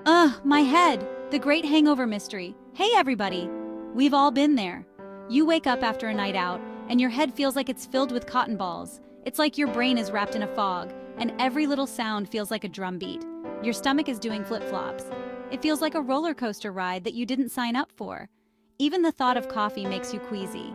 Ugh, my head! The great hangover mystery. Hey everybody! We've all been there. You wake up after a night out, and your head feels like it's filled with cotton balls. It's like your brain is wrapped in a fog, and every little sound feels like a drum beat. Your stomach is doing flip-flops. It feels like a roller coaster ride that you didn't sign up for. Even the thought of coffee makes you queasy.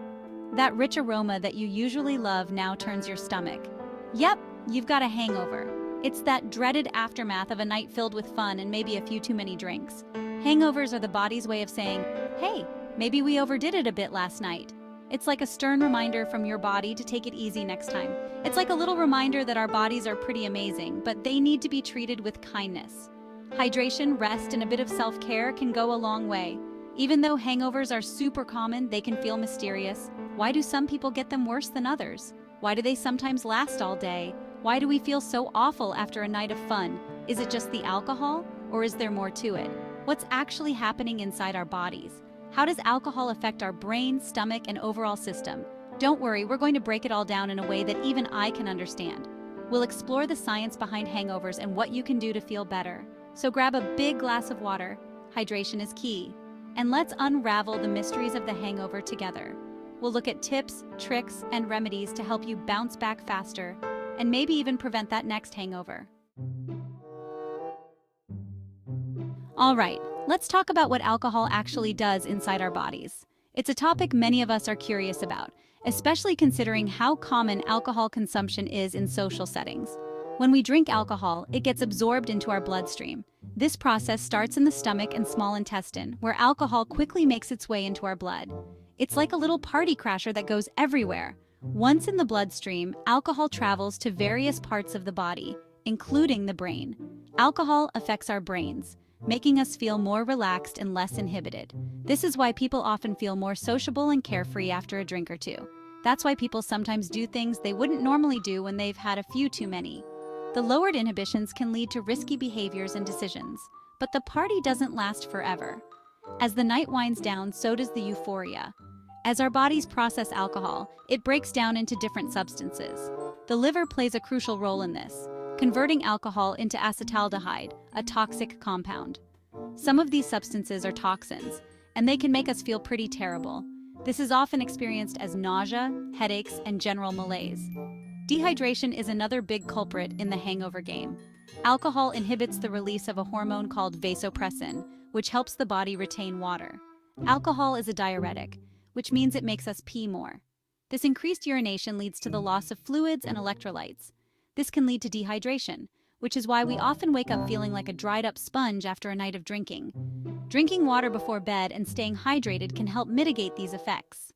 That rich aroma that you usually love now turns your stomach. Yep, you've got a hangover. It's that dreaded aftermath of a night filled with fun and maybe a few too many drinks. Hangovers are the body's way of saying, hey, maybe we overdid it a bit last night. It's like a stern reminder from your body to take it easy next time. It's like a little reminder that our bodies are pretty amazing, but they need to be treated with kindness. Hydration, rest, and a bit of self-care can go a long way. Even though hangovers are super common, they can feel mysterious. Why do some people get them worse than others? Why do they sometimes last all day? Why do we feel so awful after a night of fun? Is it just the alcohol, or is there more to it? What's actually happening inside our bodies? How does alcohol affect our brain, stomach, and overall system? Don't worry, we're going to break it all down in a way that even I can understand. We'll explore the science behind hangovers and what you can do to feel better. So grab a big glass of water. Hydration is key. And let's unravel the mysteries of the hangover together. We'll look at tips, tricks, and remedies to help you bounce back faster, and maybe even prevent that next hangover. All right, let's talk about what alcohol actually does inside our bodies. It's a topic many of us are curious about, especially considering how common alcohol consumption is in social settings. When we drink alcohol, it gets absorbed into our bloodstream. This process starts in the stomach and small intestine, where alcohol quickly makes its way into our blood. It's like a little party crasher that goes everywhere. Once in the bloodstream, alcohol travels to various parts of the body, including the brain. Alcohol affects our brains, making us feel more relaxed and less inhibited. This is why people often feel more sociable and carefree after a drink or two. That's why people sometimes do things they wouldn't normally do when they've had a few too many. The lowered inhibitions can lead to risky behaviors and decisions, but the party doesn't last forever. As the night winds down, so does the euphoria. As our bodies process alcohol, it breaks down into different substances. The liver plays a crucial role in this, converting alcohol into acetaldehyde, a toxic compound. Some of these substances are toxins, and they can make us feel pretty terrible. This is often experienced as nausea, headaches, and general malaise. Dehydration is another big culprit in the hangover game. Alcohol inhibits the release of a hormone called vasopressin, which helps the body retain water. Alcohol is a diuretic, which means it makes us pee more. This increased urination leads to the loss of fluids and electrolytes. This can lead to dehydration, which is why we often wake up feeling like a dried-up sponge after a night of drinking. Drinking water before bed and staying hydrated can help mitigate these effects.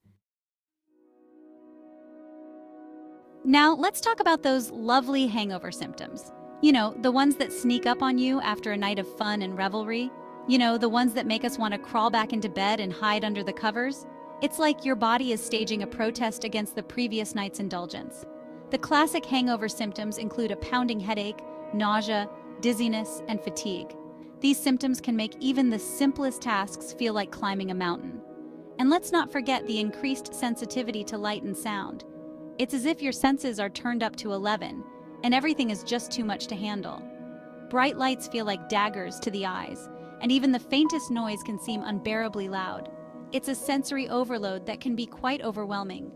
Now, let's talk about those lovely hangover symptoms. You know, the ones that sneak up on you after a night of fun and revelry. You know, the ones that make us want to crawl back into bed and hide under the covers. It's like your body is staging a protest against the previous night's indulgence. The classic hangover symptoms include a pounding headache, nausea, dizziness, and fatigue. These symptoms can make even the simplest tasks feel like climbing a mountain. And let's not forget the increased sensitivity to light and sound. It's as if your senses are turned up to 11, and everything is just too much to handle. Bright lights feel like daggers to the eyes, and even the faintest noise can seem unbearably loud. It's a sensory overload that can be quite overwhelming.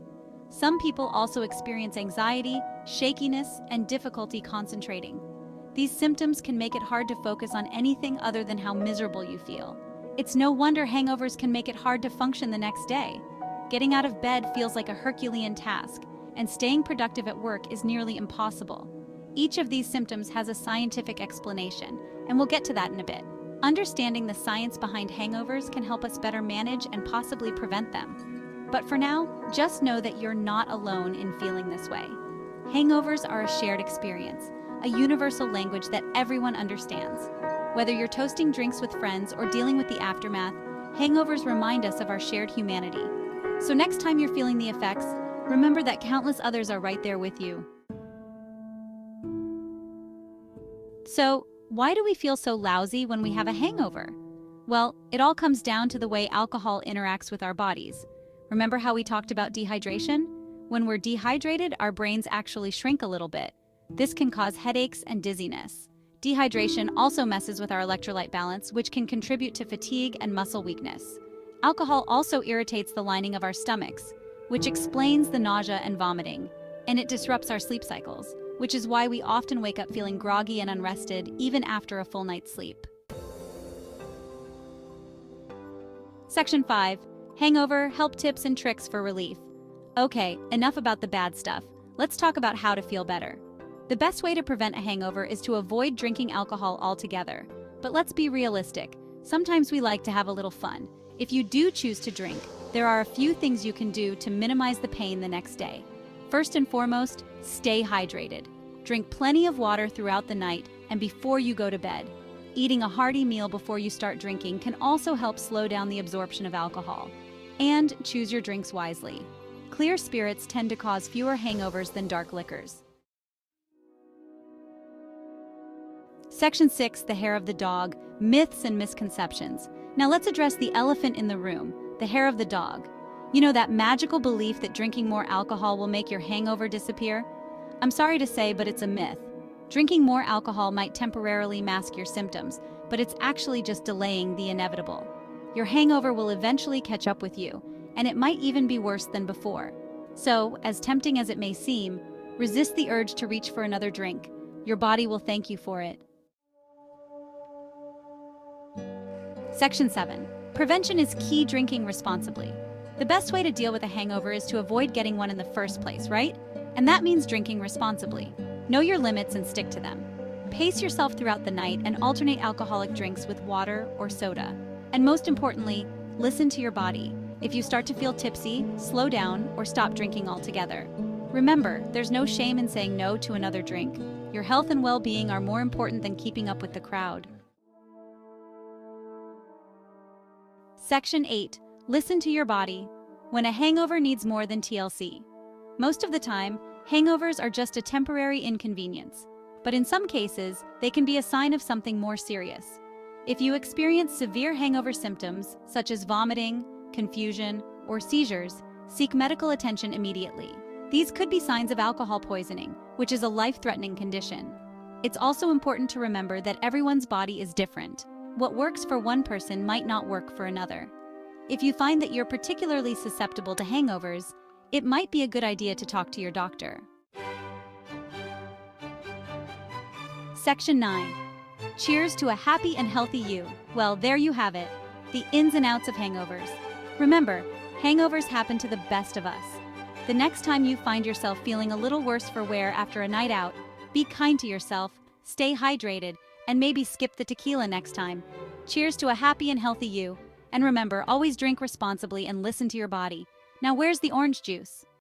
Some people also experience anxiety, shakiness, and difficulty concentrating. These symptoms can make it hard to focus on anything other than how miserable you feel. It's no wonder hangovers can make it hard to function the next day. Getting out of bed feels like a Herculean task, and staying productive at work is nearly impossible. Each of these symptoms has a scientific explanation, and we'll get to that in a bit. Understanding the science behind hangovers can help us better manage and possibly prevent them. But for now, just know that you're not alone in feeling this way. Hangovers are a shared experience, a universal language that everyone understands. Whether you're toasting drinks with friends or dealing with the aftermath, hangovers remind us of our shared humanity. So next time you're feeling the effects, remember that countless others are right there with you. So, why do we feel so lousy when we have a hangover? Well, it all comes down to the way alcohol interacts with our bodies. Remember how we talked about dehydration? When we're dehydrated, our brains actually shrink a little bit. This can cause headaches and dizziness. Dehydration also messes with our electrolyte balance, which can contribute to fatigue and muscle weakness. Alcohol also irritates the lining of our stomachs, which explains the nausea and vomiting, and it disrupts our sleep cycles, which is why we often wake up feeling groggy and unrested even after a full night's sleep. Section 5. Hangover, help tips and tricks for relief. Okay, enough about the bad stuff. Let's talk about how to feel better. The best way to prevent a hangover is to avoid drinking alcohol altogether. But let's be realistic. Sometimes we like to have a little fun. If you do choose to drink, there are a few things you can do to minimize the pain the next day. First and foremost, stay hydrated. Drink plenty of water throughout the night and before you go to bed. Eating a hearty meal before you start drinking can also help slow down the absorption of alcohol. And choose your drinks wisely. Clear spirits tend to cause fewer hangovers than dark liquors. Section 6, the hair of the dog, myths and misconceptions. Now let's address the elephant in the room, the hair of the dog. You know, that magical belief that drinking more alcohol will make your hangover disappear? I'm sorry to say, but it's a myth. Drinking more alcohol might temporarily mask your symptoms, but it's actually just delaying the inevitable. Your hangover will eventually catch up with you, and it might even be worse than before. So, as tempting as it may seem, resist the urge to reach for another drink. Your body will thank you for it. Section 7. Prevention is key. Drinking responsibly. The best way to deal with a hangover is to avoid getting one in the first place, right? And that means drinking responsibly. Know your limits and stick to them. Pace yourself throughout the night and alternate alcoholic drinks with water or soda. And most importantly, listen to your body. If you start to feel tipsy, slow down or stop drinking altogether. Remember, there's no shame in saying no to another drink. Your health and well-being are more important than keeping up with the crowd. Section 8. Listen to your body. When a hangover needs more than TLC. Most of the time, hangovers are just a temporary inconvenience. But in some cases, they can be a sign of something more serious. If you experience severe hangover symptoms, such as vomiting, confusion, or seizures, seek medical attention immediately. These could be signs of alcohol poisoning, which is a life-threatening condition. It's also important to remember that everyone's body is different. What works for one person might not work for another. If you find that you're particularly susceptible to hangovers, it might be a good idea to talk to your doctor. Section 9. Cheers to a happy and healthy you. Well, there you have it. The ins and outs of hangovers. Remember, hangovers happen to the best of us. The next time you find yourself feeling a little worse for wear after a night out, be kind to yourself, stay hydrated, and maybe skip the tequila next time. Cheers to a happy and healthy you. And remember, always drink responsibly and listen to your body. Now where's the orange juice?